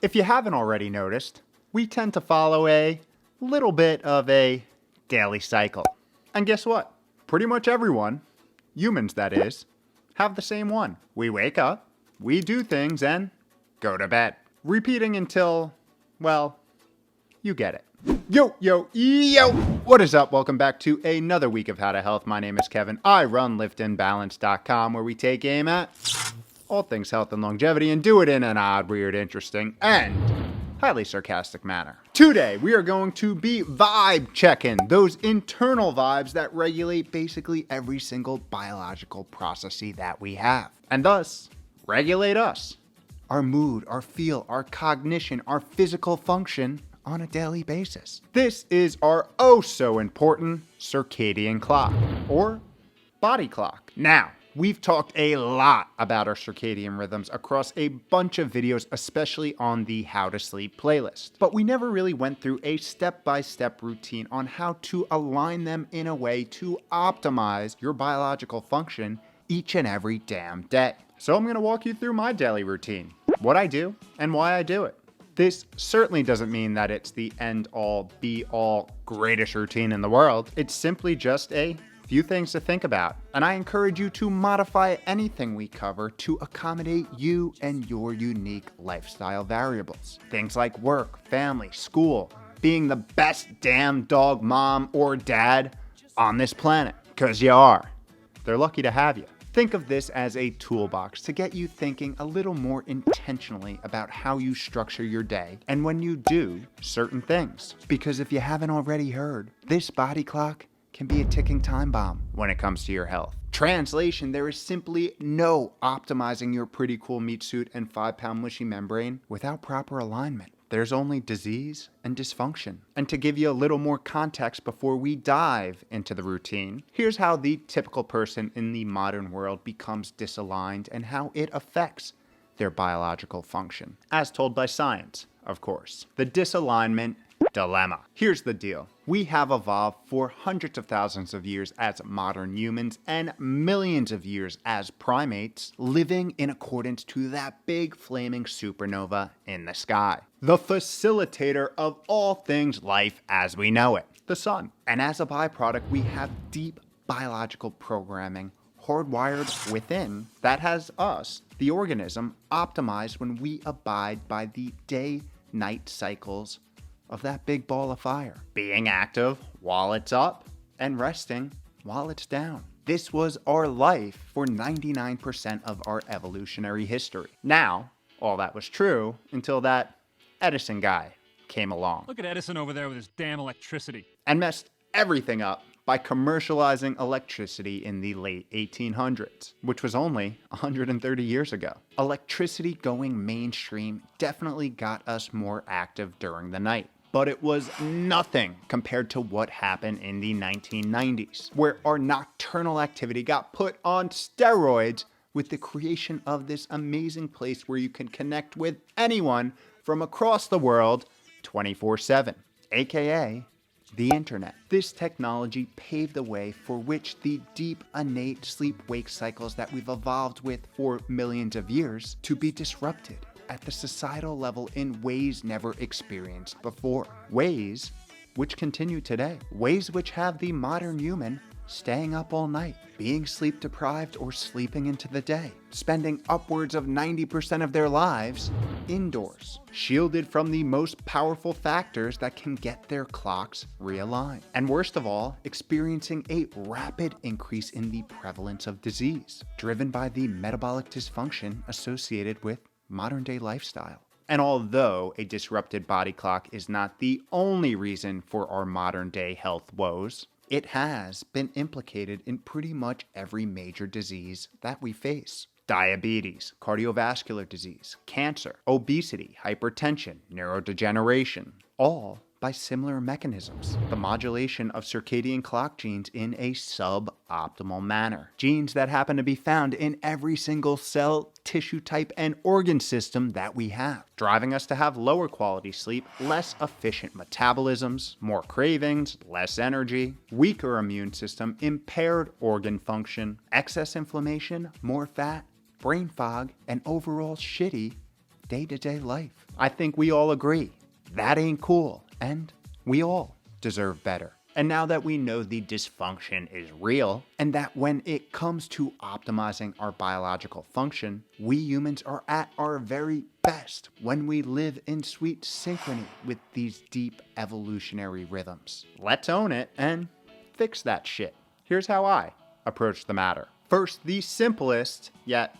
If you haven't already noticed, we tend to follow a little bit of a daily cycle. And guess what? Pretty much everyone, humans that is, have the same one. We wake up, we do things, and go to bed. Repeating until, well, you get it. Yo, yo, yo! What is up? Welcome back to another week of How to Health. My name is Kevin. I run liftingbalance.com, where we take aim at all things health and longevity and do it in an odd, weird, interesting, and highly sarcastic manner. Today, we are going to be vibe checking those internal vibes that regulate basically every single biological process that we have, and thus regulate us, our mood, our feel, our cognition, our physical function on a daily basis. This is our oh so important circadian clock, or body clock. Now, we've talked a lot about our circadian rhythms across a bunch of videos, especially on the How to Sleep playlist. But we never really went through a step-by-step routine on how to align them in a way to optimize your biological function each and every damn day. So I'm going to walk you through my daily routine, what I do, and why I do it. This certainly doesn't mean that it's the end-all, be-all, greatest routine in the world. It's simply just a few things to think about, and I encourage you to modify anything we cover to accommodate you and your unique lifestyle variables. Things like work, family, school, being the best damn dog mom or dad on this planet, because you are. They're lucky to have you. Think of this as a toolbox to get you thinking a little more intentionally about how you structure your day and when you do certain things. Because if you haven't already heard, this body clock can be a ticking time bomb when it comes to your health. Translation, there is simply no optimizing your pretty cool meat suit and 5-pound mushy membrane without proper alignment. There's only disease and dysfunction. And to give you a little more context before we dive into the routine, here's how the typical person in the modern world becomes disaligned and how it affects their biological function, as told by science, of course. The disalignment dilemma. Here's the deal. We have evolved for hundreds of thousands of years as modern humans and millions of years as primates, living in accordance to that big flaming supernova in the sky. The facilitator of all things life as we know it, the sun. And as a byproduct, we have deep biological programming hardwired within that has us, the organism, optimized when we abide by the day-night cycles of that big ball of fire. Being active while it's up and resting while it's down. This was our life for 99% of our evolutionary history. Now, all that was true until that Edison guy came along. Look at Edison over there with his damn electricity. And messed everything up by commercializing electricity in the late 1800s, which was only 130 years ago. Electricity going mainstream definitely got us more active during the night. But it was nothing compared to what happened in the 1990s, where our nocturnal activity got put on steroids with the creation of this amazing place where you can connect with anyone from across the world 24/7, aka the internet. This technology paved the way for which the deep, innate sleep-wake cycles that we've evolved with for millions of years to be disrupted at the societal level in ways never experienced before. Ways which continue today. Ways which have the modern human staying up all night, being sleep deprived or sleeping into the day, spending upwards of 90% of their lives indoors, shielded from the most powerful factors that can get their clocks realigned. And worst of all, experiencing a rapid increase in the prevalence of disease, driven by the metabolic dysfunction associated with modern day lifestyle. And although a disrupted body clock is not the only reason for our modern day health woes, it has been implicated in pretty much every major disease that we face. Diabetes, cardiovascular disease, cancer, obesity, hypertension, neurodegeneration, all by similar mechanisms. The modulation of circadian clock genes in a suboptimal manner. Genes that happen to be found in every single cell, tissue type, and organ system that we have, driving us to have lower quality sleep, less efficient metabolisms, more cravings, less energy, weaker immune system, impaired organ function, excess inflammation, more fat, brain fog, and overall shitty day-to-day life. I think we all agree that ain't cool, and we all deserve better. And now that we know the dysfunction is real, and that when it comes to optimizing our biological function, we humans are at our very best when we live in sweet synchrony with these deep evolutionary rhythms. Let's own it and fix that shit. Here's how I approach the matter. First, the simplest, yet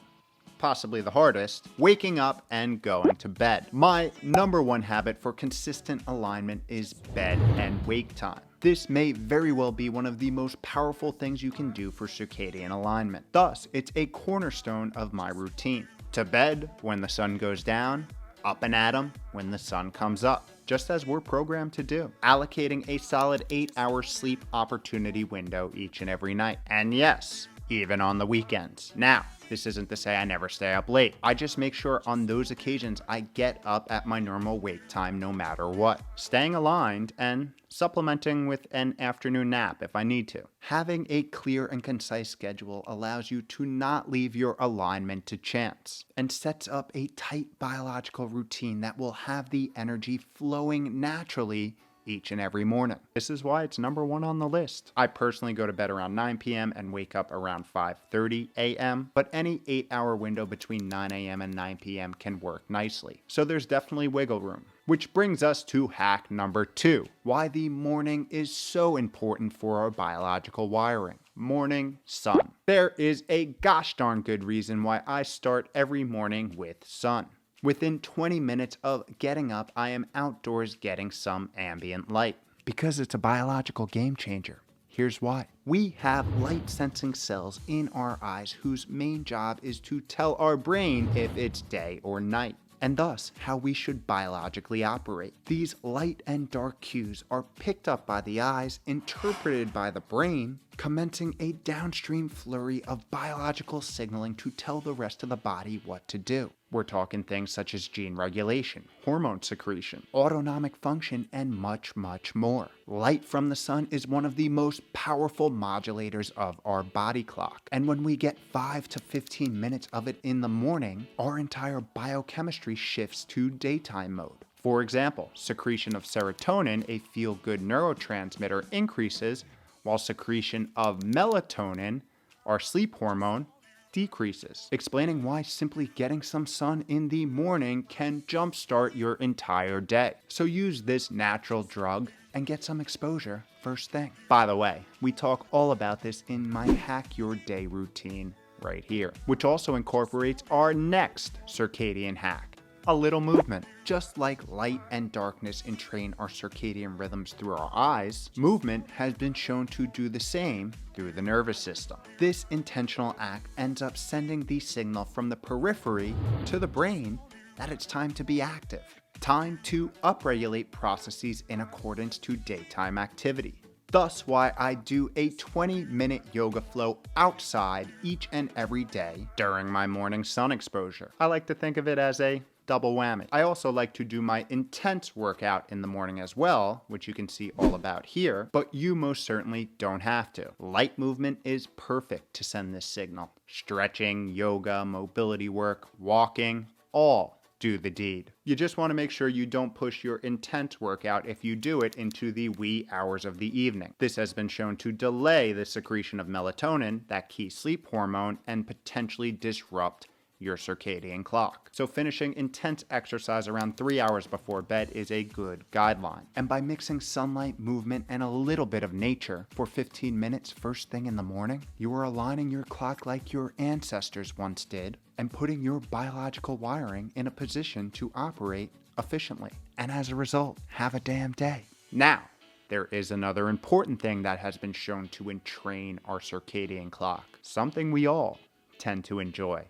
possibly the hardest, waking up and going to bed. My number one habit for consistent alignment is bed and wake time. This may very well be one of the most powerful things you can do for circadian alignment. Thus, it's a cornerstone of my routine. To bed when the sun goes down, up and at 'em when the sun comes up, just as we're programmed to do. Allocating a solid 8-hour sleep opportunity window each and every night. And yes, even on the weekends. Now, this isn't to say I never stay up late. I just make sure on those occasions I get up at my normal wake time no matter what. Staying aligned and supplementing with an afternoon nap if I need to. Having a clear and concise schedule allows you to not leave your alignment to chance and sets up a tight biological routine that will have the energy flowing naturally each and every morning. This is why it's number one on the list. I personally go to bed around 9 p.m. and wake up around 5:30 a.m., but any 8-hour window between 9 a.m. and 9 p.m. can work nicely. So there's definitely wiggle room. Which brings us to hack number 2, why the morning is so important for our biological wiring. Morning sun. There is a gosh darn good reason why I start every morning with sun. Within 20 minutes of getting up, I am outdoors getting some ambient light. Because it's a biological game changer. Here's why. We have light sensing cells in our eyes whose main job is to tell our brain if it's day or night, and thus how we should biologically operate. These light and dark cues are picked up by the eyes, interpreted by the brain, commencing a downstream flurry of biological signaling to tell the rest of the body what to do. We're talking things such as gene regulation, hormone secretion, autonomic function, and much, much more. Light from the sun is one of the most powerful modulators of our body clock. And when we get 5 to 15 minutes of it in the morning, our entire biochemistry shifts to daytime mode. For example, secretion of serotonin, a feel-good neurotransmitter, increases, while secretion of melatonin, our sleep hormone, decreases, explaining why simply getting some sun in the morning can jumpstart your entire day. So use this natural drug and get some exposure first thing. By the way, we talk all about this in my Hack Your Day routine right here, which also incorporates our next circadian hack. A little movement. Just like light and darkness entrain our circadian rhythms through our eyes, movement has been shown to do the same through the nervous system. This intentional act ends up sending the signal from the periphery to the brain that it's time to be active. Time to upregulate processes in accordance to daytime activity. Thus why I do a 20-minute yoga flow outside each and every day during my morning sun exposure. I like to think of it as a double whammy. I also like to do my intense workout in the morning as well, which you can see all about here, but you most certainly don't have to. Light movement is perfect to send this signal. Stretching, yoga, mobility work, walking, all do the deed. You just want to make sure you don't push your intense workout if you do it into the wee hours of the evening. This has been shown to delay the secretion of melatonin, that key sleep hormone, and potentially disrupt your circadian clock. So finishing intense exercise around 3 hours before bed is a good guideline. And by mixing sunlight, movement, and a little bit of nature for 15 minutes first thing in the morning, you are aligning your clock like your ancestors once did and putting your biological wiring in a position to operate efficiently. And as a result, have a damn day. Now, there is another important thing that has been shown to entrain our circadian clock, something we all tend to enjoy.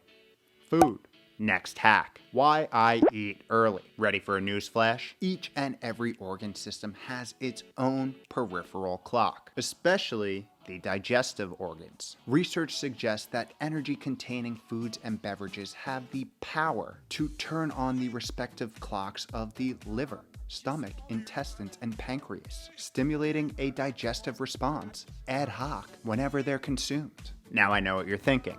Food. Next hack. Why I eat early. Ready for a newsflash? Each and every organ system has its own peripheral clock, especially the digestive organs. Research suggests that energy-containing foods and beverages have the power to turn on the respective clocks of the liver, stomach, intestines, and pancreas, stimulating a digestive response ad hoc whenever they're consumed. Now I know what you're thinking.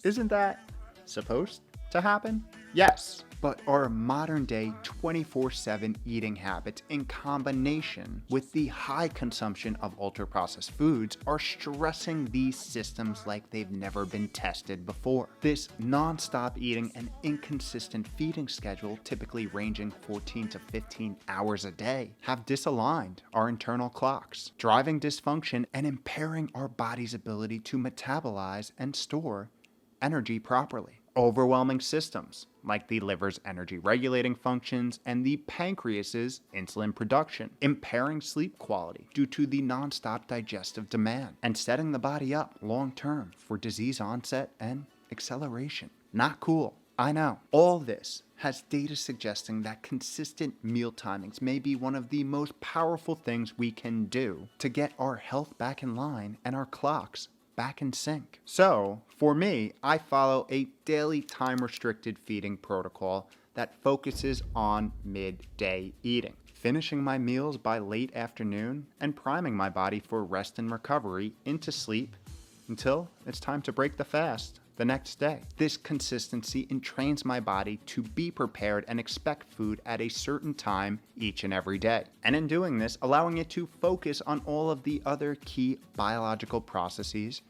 Isn't that supposed to happen? Yes, But our modern day 24/7 eating habits in combination with the high consumption of ultra-processed foods are stressing these systems like they've never been tested before. This non-stop eating and inconsistent feeding schedule, typically ranging 14 to 15 hours a day, have disaligned our internal clocks, driving dysfunction and impairing our body's ability to metabolize and store energy properly. Overwhelming systems like the liver's energy regulating functions and the pancreas's insulin production, impairing sleep quality due to the nonstop digestive demand, and setting the body up long term for disease onset and acceleration. Not cool, I know. All this has data suggesting that consistent meal timings may be one of the most powerful things we can do to get our health back in line and our clocks back in sync. So, for me, I follow a daily time-restricted feeding protocol that focuses on midday eating, finishing my meals by late afternoon and priming my body for rest and recovery into sleep until it's time to break the fast the next day. This consistency entrains my body to be prepared and expect food at a certain time each and every day. And in doing this, allowing it to focus on all of the other key biological processes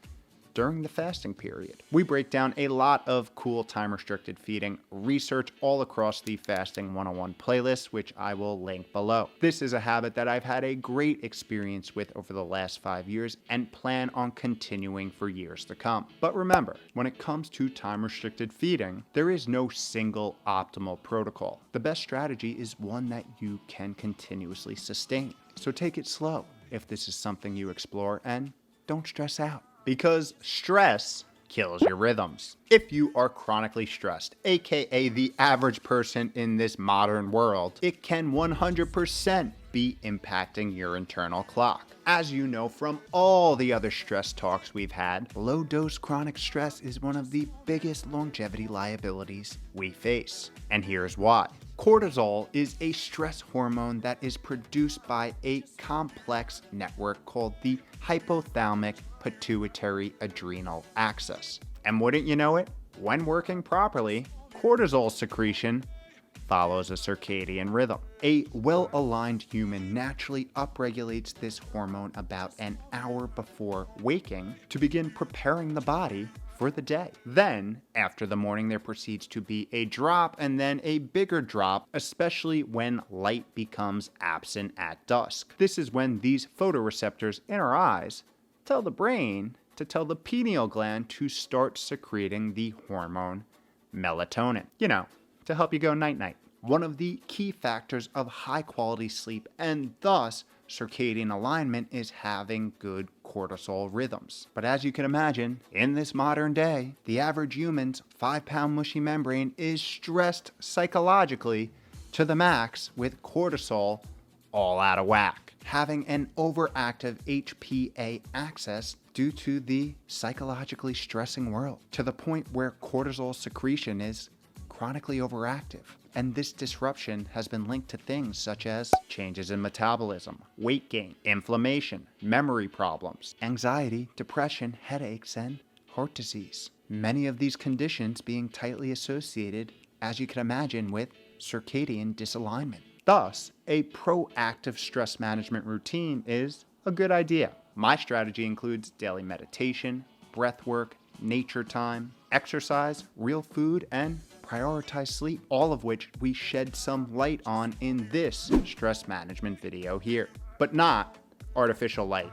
during the fasting period. We break down a lot of cool time-restricted feeding research all across the Fasting 101 playlist, which I will link below. This is a habit that I've had a great experience with over the last 5 years and plan on continuing for years to come. But remember, when it comes to time-restricted feeding, there is no single optimal protocol. The best strategy is one that you can continuously sustain. So take it slow if this is something you explore, and don't stress out. Because stress kills your rhythms. If you are chronically stressed, aka the average person in this modern world, it can 100% be impacting your internal clock. As you know from all the other stress talks we've had, low-dose chronic stress is one of the biggest longevity liabilities we face. And here's why. Cortisol is a stress hormone that is produced by a complex network called the hypothalamic pituitary adrenal axis. And wouldn't you know it, when working properly, cortisol secretion follows a circadian rhythm. A well-aligned human naturally upregulates this hormone about an hour before waking to begin preparing the body for the day. Then, after the morning, there proceeds to be a drop and then a bigger drop, especially when light becomes absent at dusk. This is when these photoreceptors in our eyes tell the brain to tell the pineal gland to start secreting the hormone melatonin, to help you go night-night. One of the key factors of high-quality sleep and thus circadian alignment is having good cortisol rhythms. But as you can imagine, in this modern day, the average human's 5-pound mushy membrane is stressed psychologically to the max with cortisol all out of whack, having an overactive HPA axis due to the psychologically stressing world, to the point where cortisol secretion is chronically overactive. And this disruption has been linked to things such as changes in metabolism, weight gain, inflammation, memory problems, anxiety, depression, headaches, and heart disease. Many of these conditions being tightly associated, as you can imagine, with circadian disalignment. Thus, a proactive stress management routine is a good idea. My strategy includes daily meditation, breath work, nature time, exercise, real food, and prioritize sleep, all of which we shed some light on in this stress management video here. But not artificial light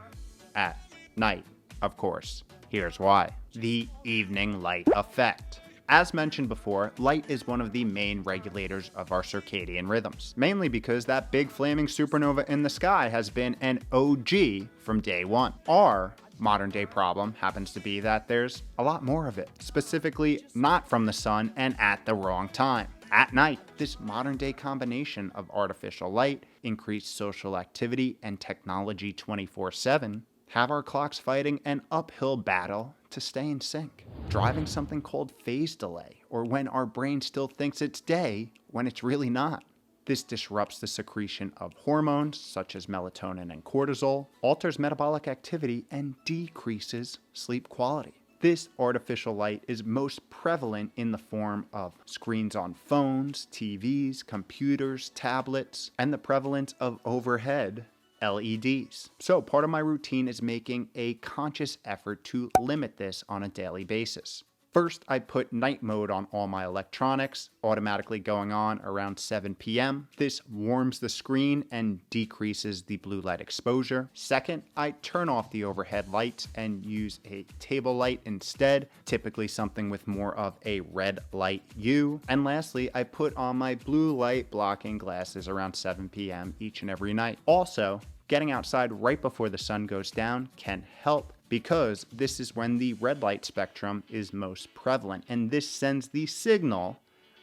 at night, of course. Here's why. The evening light effect. As mentioned before, light is one of the main regulators of our circadian rhythms, mainly because that big flaming supernova in the sky has been an OG from day one. Our modern day problem happens to be that there's a lot more of it, specifically not from the sun and at the wrong time. At night, this modern day combination of artificial light, increased social activity, and technology 24/7 have our clocks fighting an uphill battle to stay in sync, driving something called phase delay, or when our brain still thinks it's day when it's really not. This disrupts the secretion of hormones such as melatonin and cortisol, alters metabolic activity, and decreases sleep quality. This artificial light is most prevalent in the form of screens on phones, TVs, computers, tablets, and the prevalence of overhead LEDs. So part of my routine is making a conscious effort to limit this on a daily basis. First, I put night mode on all my electronics, automatically going on around 7 p.m. This warms the screen and decreases the blue light exposure. Second, I turn off the overhead lights and use a table light instead, typically something with more of a red light hue. And lastly, I put on my blue light blocking glasses around 7 p.m. each and every night. Also, getting outside right before the sun goes down can help, because this is when the red light spectrum is most prevalent, and this sends the signal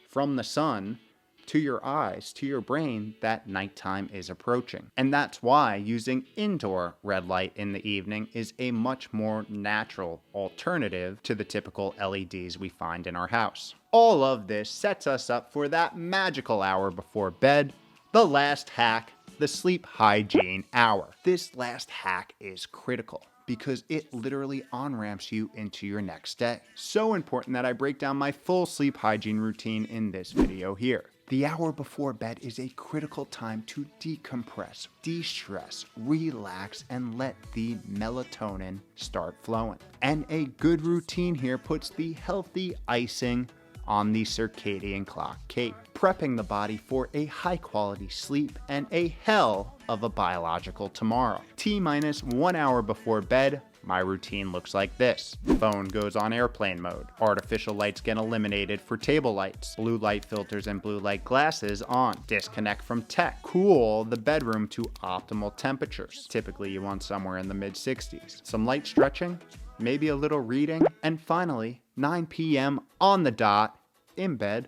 from the sun to your eyes, to your brain, that nighttime is approaching. And that's why using indoor red light in the evening is a much more natural alternative to the typical LEDs we find in our house. All of this sets us up for that magical hour before bed, the last hack, the sleep hygiene hour. This last hack is critical because it literally on-ramps you into your next day. So important that I break down my full sleep hygiene routine in this video here. The hour before bed is a critical time to decompress, de-stress, relax, and let the melatonin start flowing. And a good routine here puts the healthy icing on the circadian clock cake, prepping the body for a high quality sleep and a hell of a biological tomorrow. T-minus 1 hour before bed, my routine looks like this. Phone goes on airplane mode. Artificial lights get eliminated for table lights. Blue light filters and blue light glasses on. Disconnect from tech. Cool the bedroom to optimal temperatures. Typically you want somewhere in the mid 60s. Some light stretching, maybe a little reading, and finally 9 p.m. on the dot in bed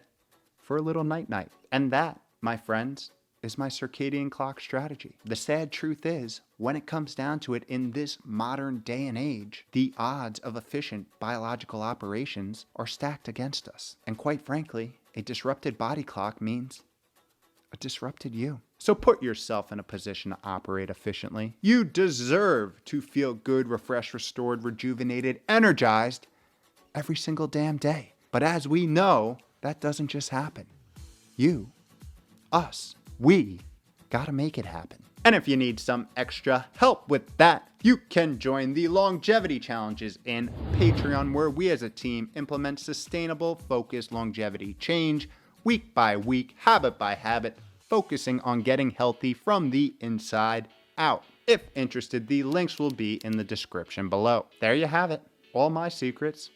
for a little night-night. And that, my friends, is my circadian clock strategy. The sad truth is, when it comes down to it in this modern day and age, the odds of efficient biological operations are stacked against us. And quite frankly, a disrupted body clock means a disrupted you. So put yourself in a position to operate efficiently. You deserve to feel good, refreshed, restored, rejuvenated, energized every single damn day. But as we know, that doesn't just happen. You, us, we gotta make it happen. And if you need some extra help with that, you can join the longevity challenges in Patreon, where we as a team implement sustainable, focused longevity change week by week, habit by habit, focusing on getting healthy from the inside out. If interested, the links will be in the description below. There you have it. All my secrets.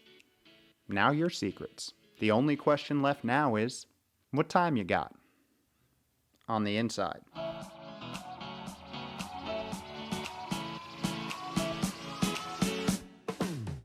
Now your secrets. The only question left now is, what time you got on the inside?